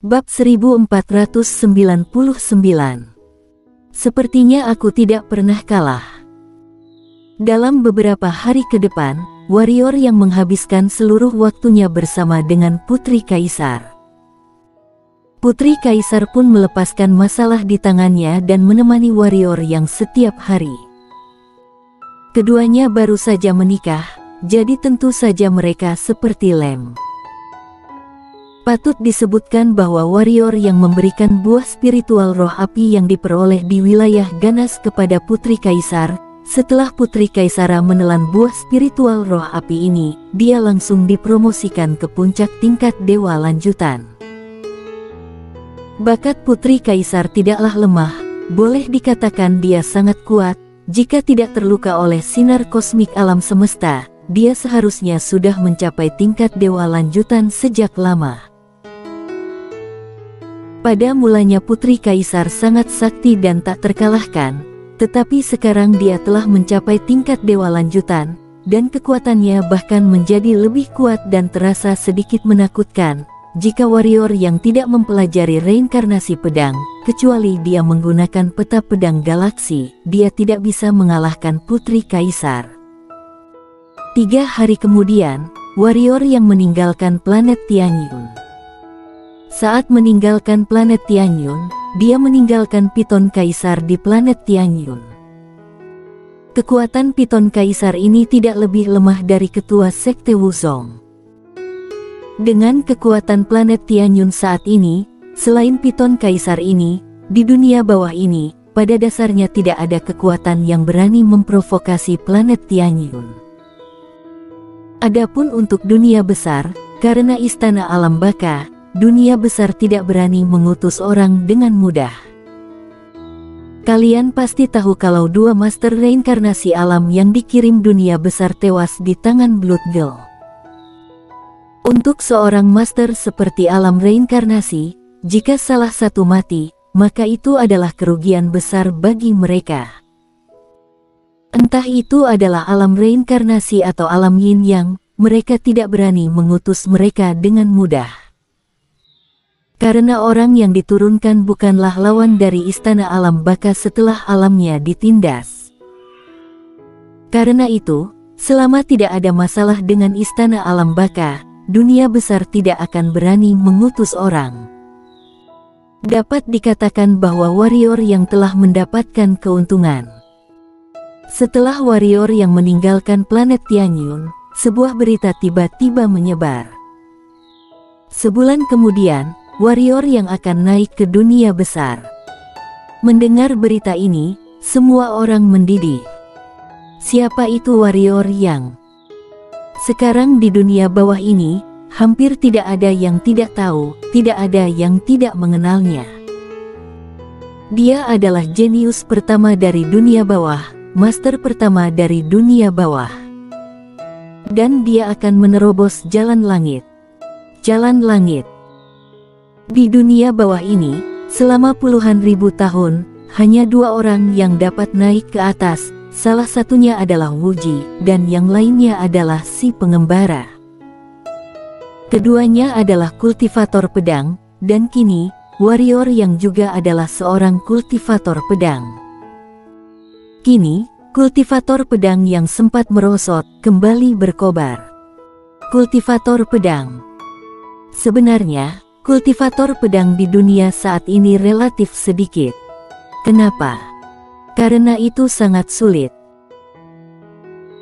Bab 1499. Sepertinya aku tidak pernah kalah. Dalam beberapa hari ke depan, warrior yang menghabiskan seluruh waktunya bersama dengan Putri Kaisar. Putri Kaisar pun melepaskan masalah di tangannya dan menemani warrior yang setiap hari. Keduanya baru saja menikah, jadi tentu saja mereka seperti lem. Patut disebutkan bahwa warrior yang memberikan buah spiritual roh api yang diperoleh di wilayah Ganas kepada Putri Kaisar, setelah Putri Kaisara menelan buah spiritual roh api ini, dia langsung dipromosikan ke puncak tingkat dewa lanjutan. Bakat Putri Kaisar tidaklah lemah, boleh dikatakan dia sangat kuat. Jika tidak terluka oleh sinar kosmik alam semesta, dia seharusnya sudah mencapai tingkat dewa lanjutan sejak lama. Pada mulanya Putri Kaisar sangat sakti dan tak terkalahkan, tetapi sekarang dia telah mencapai tingkat dewa lanjutan, dan kekuatannya bahkan menjadi lebih kuat dan terasa sedikit menakutkan. Jika warrior yang tidak mempelajari reinkarnasi pedang, kecuali dia menggunakan peta pedang galaksi, dia tidak bisa mengalahkan Putri Kaisar. 3 hari kemudian, warrior yang meninggalkan planet Tianyun. Saat meninggalkan planet Tianyun, dia meninggalkan Piton Kaisar di planet Tianyun. Kekuatan Piton Kaisar ini tidak lebih lemah dari ketua sekte Wuzong. Dengan kekuatan planet Tianyun saat ini, selain Piton Kaisar ini, di dunia bawah ini, pada dasarnya tidak ada kekuatan yang berani memprovokasi planet Tianyun. Adapun untuk dunia besar, karena istana alam baka, dunia besar tidak berani mengutus orang dengan mudah. Kalian pasti tahu kalau 2 master reinkarnasi alam yang dikirim dunia besar tewas di tangan Blood Girl. Untuk seorang master seperti alam reinkarnasi, jika salah satu mati, maka itu adalah kerugian besar bagi mereka. Entah itu adalah alam reinkarnasi atau alam yin yang, mereka tidak berani mengutus mereka dengan mudah. Karena orang yang diturunkan bukanlah lawan dari istana alam baka setelah alamnya ditindas. Karena itu, selama tidak ada masalah dengan istana alam baka, dunia besar tidak akan berani mengutus orang. Dapat dikatakan bahwa warrior yang telah mendapatkan keuntungan. Setelah warrior yang meninggalkan planet Tianyun, sebuah berita tiba-tiba menyebar. Sebulan kemudian, warrior yang akan naik ke dunia besar. Mendengar berita ini, semua orang mendidih. Siapa itu warrior yang? Sekarang di dunia bawah ini, hampir tidak ada yang tidak tahu, tidak ada yang tidak mengenalnya. Dia adalah jenius pertama dari dunia bawah, master pertama dari dunia bawah. Dan dia akan menerobos jalan langit. Jalan langit. Di dunia bawah ini, selama puluhan ribu tahun, hanya 2 orang yang dapat naik ke atas, salah satunya adalah Wuji, dan yang lainnya adalah si pengembara. Keduanya adalah kultivator pedang, dan kini, warrior yang juga adalah seorang kultivator pedang. Kini, kultivator pedang yang sempat merosot, kembali berkobar. Kultivator pedang. Sebenarnya, kultivator pedang di dunia saat ini relatif sedikit. Kenapa? Karena itu sangat sulit.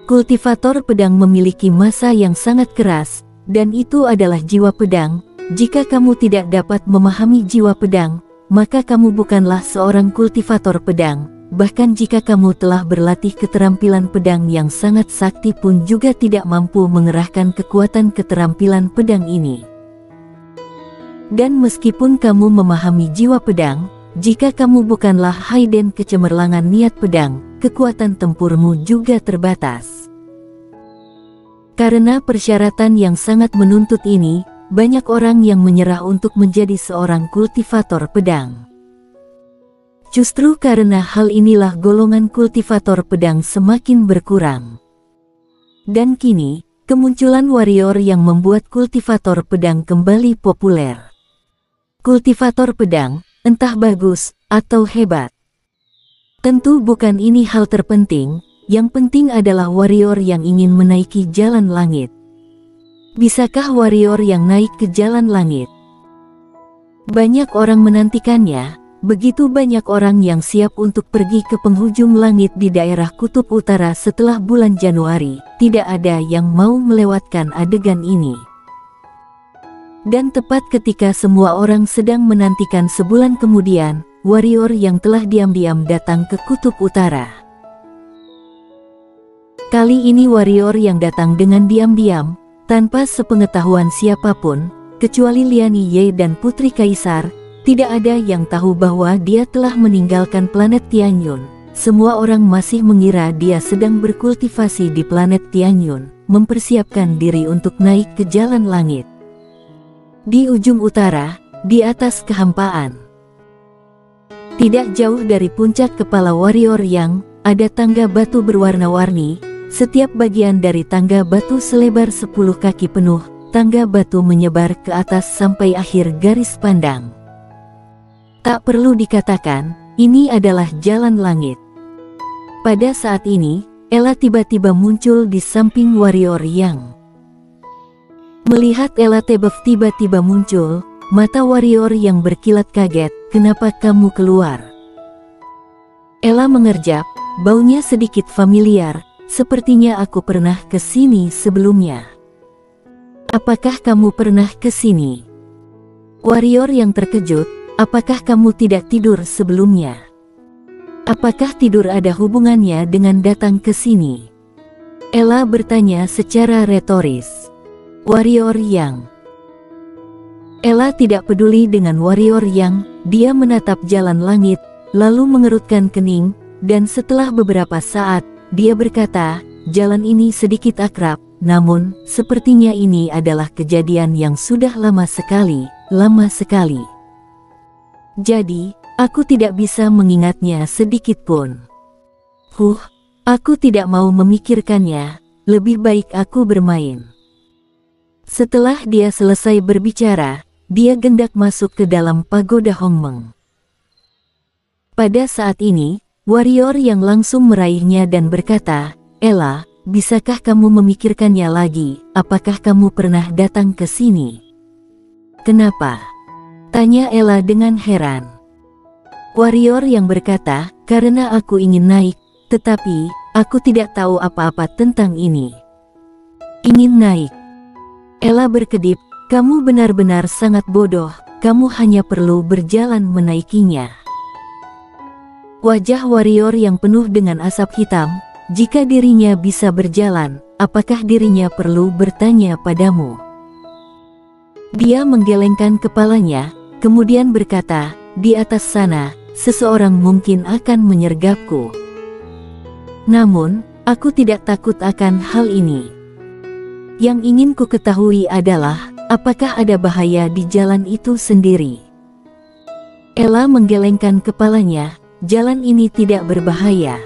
Kultivator pedang memiliki massa yang sangat keras, dan itu adalah jiwa pedang. Jika kamu tidak dapat memahami jiwa pedang, maka kamu bukanlah seorang kultivator pedang. Bahkan jika kamu telah berlatih keterampilan pedang yang sangat sakti pun juga tidak mampu mengerahkan kekuatan keterampilan pedang ini. Dan meskipun kamu memahami jiwa pedang, jika kamu bukanlah Haiden kecemerlangan niat pedang, kekuatan tempurmu juga terbatas. Karena persyaratan yang sangat menuntut ini, banyak orang yang menyerah untuk menjadi seorang kultivator pedang. Justru karena hal inilah golongan kultivator pedang semakin berkurang. Dan kini, kemunculan warrior yang membuat kultivator pedang kembali populer. kultivator pedang, entah bagus atau hebat. Tentu bukan ini hal terpenting, yang penting adalah warrior yang ingin menaiki jalan langit. Bisakah warrior yang naik ke jalan langit? Banyak orang menantikannya, begitu banyak orang yang siap untuk pergi ke penghujung langit di daerah kutub utara setelah bulan Januari. Tidak ada yang mau melewatkan adegan ini. Dan tepat ketika semua orang sedang menantikan sebulan kemudian, warrior yang telah diam-diam datang ke kutub utara. Kali ini warrior yang datang dengan diam-diam, tanpa sepengetahuan siapapun, kecuali Liani Ye dan Putri Kaisar, tidak ada yang tahu bahwa dia telah meninggalkan planet Tianyun. Semua orang masih mengira dia sedang berkultivasi di planet Tianyun, mempersiapkan diri untuk naik ke jalan langit. Di ujung utara, di atas kehampaan. Tidak jauh dari puncak kepala warrior yang ada tangga batu berwarna-warni. Setiap bagian dari tangga batu selebar 10 kaki penuh. Tangga batu menyebar ke atas sampai akhir garis pandang. Tak perlu dikatakan, ini adalah jalan langit. Pada saat ini, Ella tiba-tiba muncul di samping warrior yang. Melihat Ella tiba-tiba muncul, mata warrior yang berkilat kaget. Kenapa kamu keluar? Ella mengerjap, baunya sedikit familiar, sepertinya aku pernah ke sini sebelumnya. Apakah kamu pernah ke sini? Warrior yang terkejut, apakah kamu tidak tidur sebelumnya? Apakah tidur ada hubungannya dengan datang ke sini? Ella bertanya secara retoris. Warrior yang. Ella tidak peduli dengan warrior yang, dia menatap jalan langit, lalu mengerutkan kening, dan setelah beberapa saat, dia berkata, jalan ini sedikit akrab, namun, sepertinya ini adalah kejadian yang sudah lama sekali. Jadi, aku tidak bisa mengingatnya sedikit pun. Aku tidak mau memikirkannya, lebih baik aku bermain. Setelah dia selesai berbicara, dia gendak masuk ke dalam pagoda Hongmeng. Pada saat ini, warrior yang langsung meraihnya dan berkata, Ella, bisakah kamu memikirkannya lagi? Apakah kamu pernah datang ke sini? Kenapa? Tanya Ella dengan heran. Warrior yang berkata, karena aku ingin naik, tetapi, aku tidak tahu apa-apa tentang ini. Ingin naik. Ella berkedip, kamu benar-benar sangat bodoh, kamu hanya perlu berjalan menaikinya. Wajah warrior yang penuh dengan asap hitam, jika dirinya bisa berjalan, apakah dirinya perlu bertanya padamu? Dia menggelengkan kepalanya, kemudian berkata, di atas sana, seseorang mungkin akan menyergapku. Namun, aku tidak takut akan hal ini. Yang ingin ku ketahui adalah, apakah ada bahaya di jalan itu sendiri? Ella menggelengkan kepalanya, jalan ini tidak berbahaya.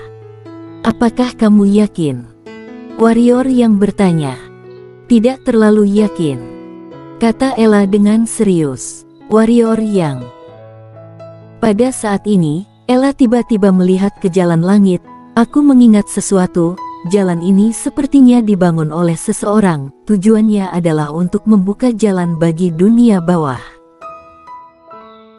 Apakah kamu yakin? Warrior yang bertanya. Tidak terlalu yakin, kata Ella dengan serius. Warrior yang. Pada saat ini, Ella tiba-tiba melihat ke jalan langit. Aku mengingat sesuatu. Jalan ini sepertinya dibangun oleh seseorang, tujuannya adalah untuk membuka jalan bagi dunia bawah.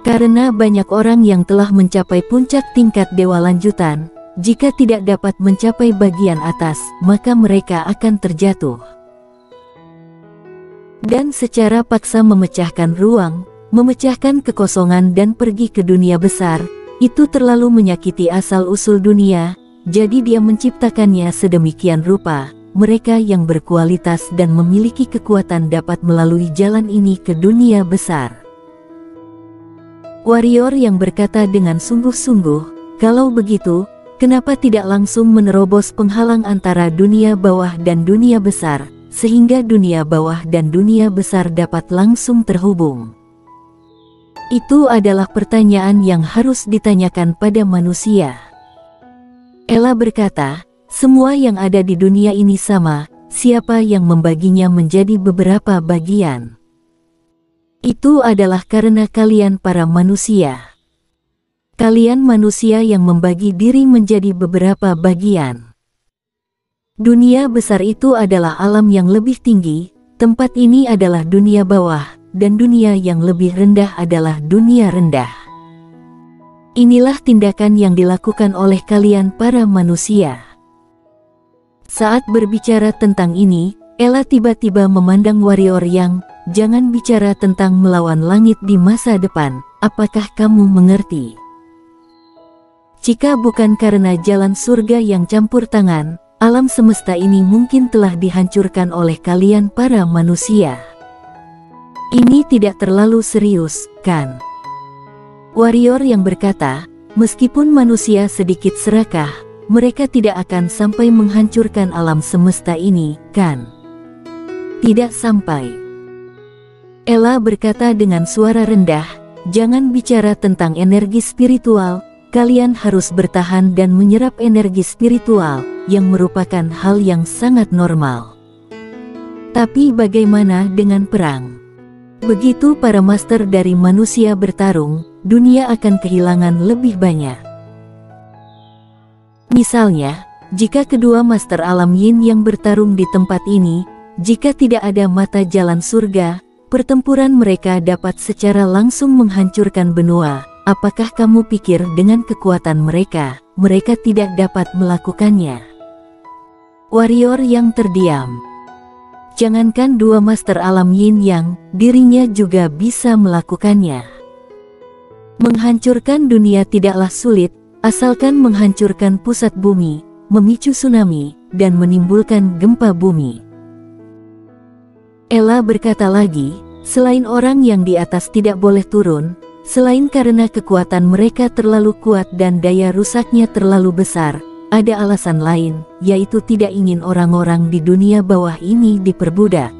Karena banyak orang yang telah mencapai puncak tingkat dewa lanjutan, jika tidak dapat mencapai bagian atas, maka mereka akan terjatuh. Dan secara paksa memecahkan ruang, memecahkan kekosongan dan pergi ke dunia besar, itu terlalu menyakiti asal-usul dunia. Jadi dia menciptakannya sedemikian rupa, mereka yang berkualitas dan memiliki kekuatan dapat melalui jalan ini ke dunia besar. Warrior yang berkata dengan sungguh-sungguh, kalau begitu, kenapa tidak langsung menerobos penghalang antara dunia bawah dan dunia besar, sehingga dunia bawah dan dunia besar dapat langsung terhubung? Itu adalah pertanyaan yang harus ditanyakan pada manusia. Ella berkata, semua yang ada di dunia ini sama, siapa yang membaginya menjadi beberapa bagian? Itu adalah karena kalian para manusia. Kalian manusia yang membagi diri menjadi beberapa bagian. Dunia besar itu adalah alam yang lebih tinggi, tempat ini adalah dunia bawah, dan dunia yang lebih rendah adalah dunia rendah. Inilah tindakan yang dilakukan oleh kalian para manusia. Saat berbicara tentang ini, Ella tiba-tiba memandang warrior yang, jangan bicara tentang melawan langit di masa depan, apakah kamu mengerti? Jika bukan karena jalan surga yang campur tangan, alam semesta ini mungkin telah dihancurkan oleh kalian para manusia. Ini tidak terlalu serius, kan? Warrior yang berkata, meskipun manusia sedikit serakah, mereka tidak akan sampai menghancurkan alam semesta ini, kan? Tidak sampai. Ella berkata dengan suara rendah, jangan bicara tentang energi spiritual, kalian harus bertahan dan menyerap energi spiritual, yang merupakan hal yang sangat normal. Tapi bagaimana dengan perang? Begitu para master dari manusia bertarung, dunia akan kehilangan lebih banyak. Misalnya, jika kedua master alam yin yang bertarung di tempat ini, jika tidak ada mata jalan surga, pertempuran mereka dapat secara langsung menghancurkan benua. Apakah kamu pikir dengan kekuatan mereka, mereka tidak dapat melakukannya? Warrior yang terdiam. Jangankan dua master alam yin yang, dirinya juga bisa melakukannya. Menghancurkan dunia tidaklah sulit, asalkan menghancurkan pusat bumi, memicu tsunami, dan menimbulkan gempa bumi. Ella berkata lagi, selain orang yang di atas tidak boleh turun, selain karena kekuatan mereka terlalu kuat dan daya rusaknya terlalu besar, ada alasan lain, yaitu tidak ingin orang-orang di dunia bawah ini diperbudak.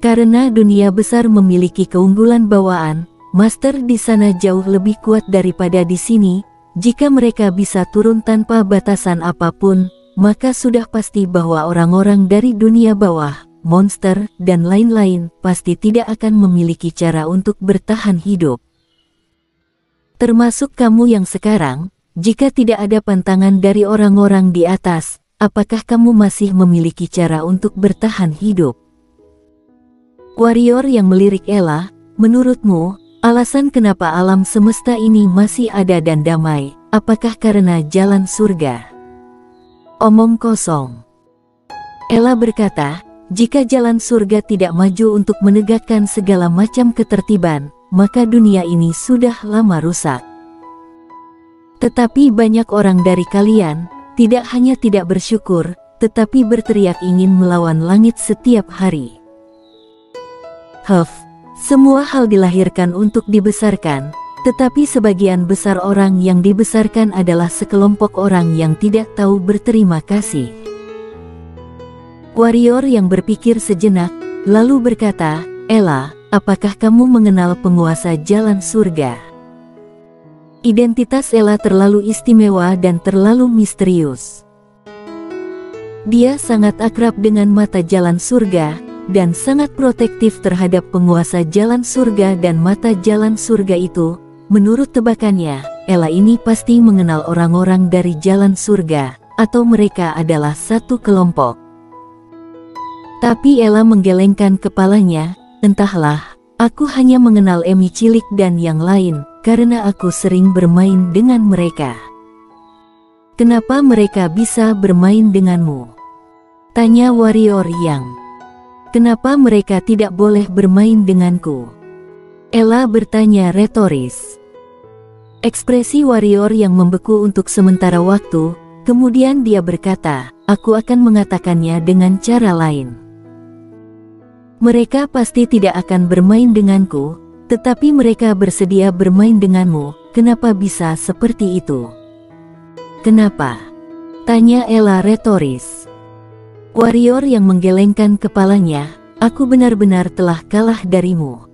Karena dunia besar memiliki keunggulan bawaan, master di sana jauh lebih kuat daripada di sini. Jika mereka bisa turun tanpa batasan apapun, maka sudah pasti bahwa orang-orang dari dunia bawah, monster, dan lain-lain pasti tidak akan memiliki cara untuk bertahan hidup. Termasuk kamu yang sekarang. Jika tidak ada pantangan dari orang-orang di atas, apakah kamu masih memiliki cara untuk bertahan hidup? Warrior yang melirik Ella, menurutmu, alasan kenapa alam semesta ini masih ada dan damai, apakah karena jalan surga? Omong kosong. Ella berkata, jika jalan surga tidak maju untuk menegakkan segala macam ketertiban, maka dunia ini sudah lama rusak. Tetapi banyak orang dari kalian, tidak hanya tidak bersyukur, tetapi berteriak ingin melawan langit setiap hari. Semua hal dilahirkan untuk dibesarkan, tetapi sebagian besar orang yang dibesarkan adalah sekelompok orang yang tidak tahu berterima kasih. Warrior yang berpikir sejenak, lalu berkata, Ella, apakah kamu mengenal penguasa jalan surga? Identitas Ella terlalu istimewa dan terlalu misterius. Dia sangat akrab dengan mata jalan surga, dan sangat protektif terhadap penguasa jalan surga dan mata jalan surga itu. Menurut tebakannya, Ella ini pasti mengenal orang-orang dari jalan surga, atau mereka adalah satu kelompok. Tapi Ella menggelengkan kepalanya, entahlah, aku hanya mengenal Emi cilik dan yang lain, karena aku sering bermain dengan mereka. Kenapa mereka bisa bermain denganmu? Tanya warrior yang. Kenapa mereka tidak boleh bermain denganku? Ella bertanya retoris. Ekspresi warrior yang membeku untuk sementara waktu, kemudian dia berkata, aku akan mengatakannya dengan cara lain. Mereka pasti tidak akan bermain denganku, tetapi mereka bersedia bermain denganmu. Kenapa bisa seperti itu? Kenapa? Tanya Ella retoris. Warrior yang menggelengkan kepalanya, aku benar-benar telah kalah darimu.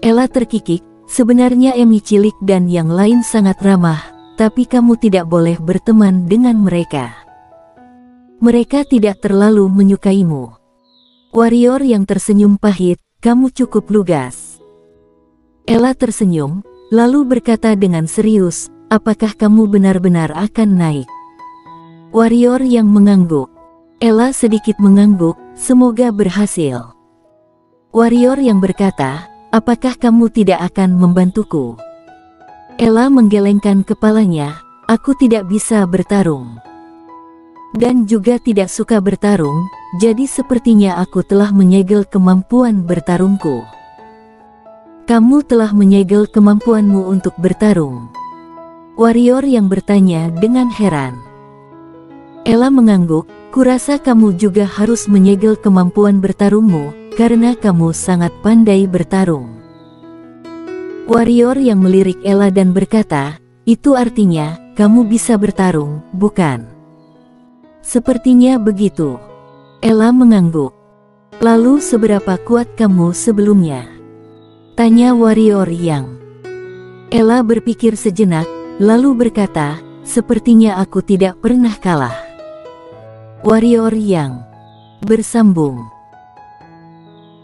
Ella terkikik, sebenarnya Emi cilik dan yang lain sangat ramah, tapi kamu tidak boleh berteman dengan mereka. Mereka tidak terlalu menyukaimu. Warrior yang tersenyum pahit, kamu cukup lugas. Ella tersenyum, lalu berkata dengan serius, apakah kamu benar-benar akan naik? Warrior yang mengangguk. Ella sedikit mengangguk, semoga berhasil. Warrior yang berkata, apakah kamu tidak akan membantuku? Ella menggelengkan kepalanya, aku tidak bisa bertarung. Dan juga tidak suka bertarung, jadi sepertinya aku telah menyegel kemampuan bertarungku. Kamu telah menyegel kemampuanmu untuk bertarung. Warrior yang bertanya dengan heran. Ella mengangguk, kurasa kamu juga harus menyegel kemampuan bertarungmu, karena kamu sangat pandai bertarung. Warrior yang melirik Ella dan berkata, itu artinya, kamu bisa bertarung, bukan? Sepertinya begitu. Ella mengangguk. Lalu seberapa kuat kamu sebelumnya? Tanya warrior yang. Ella berpikir sejenak, lalu berkata, sepertinya aku tidak pernah kalah. Warrior yang bersambung.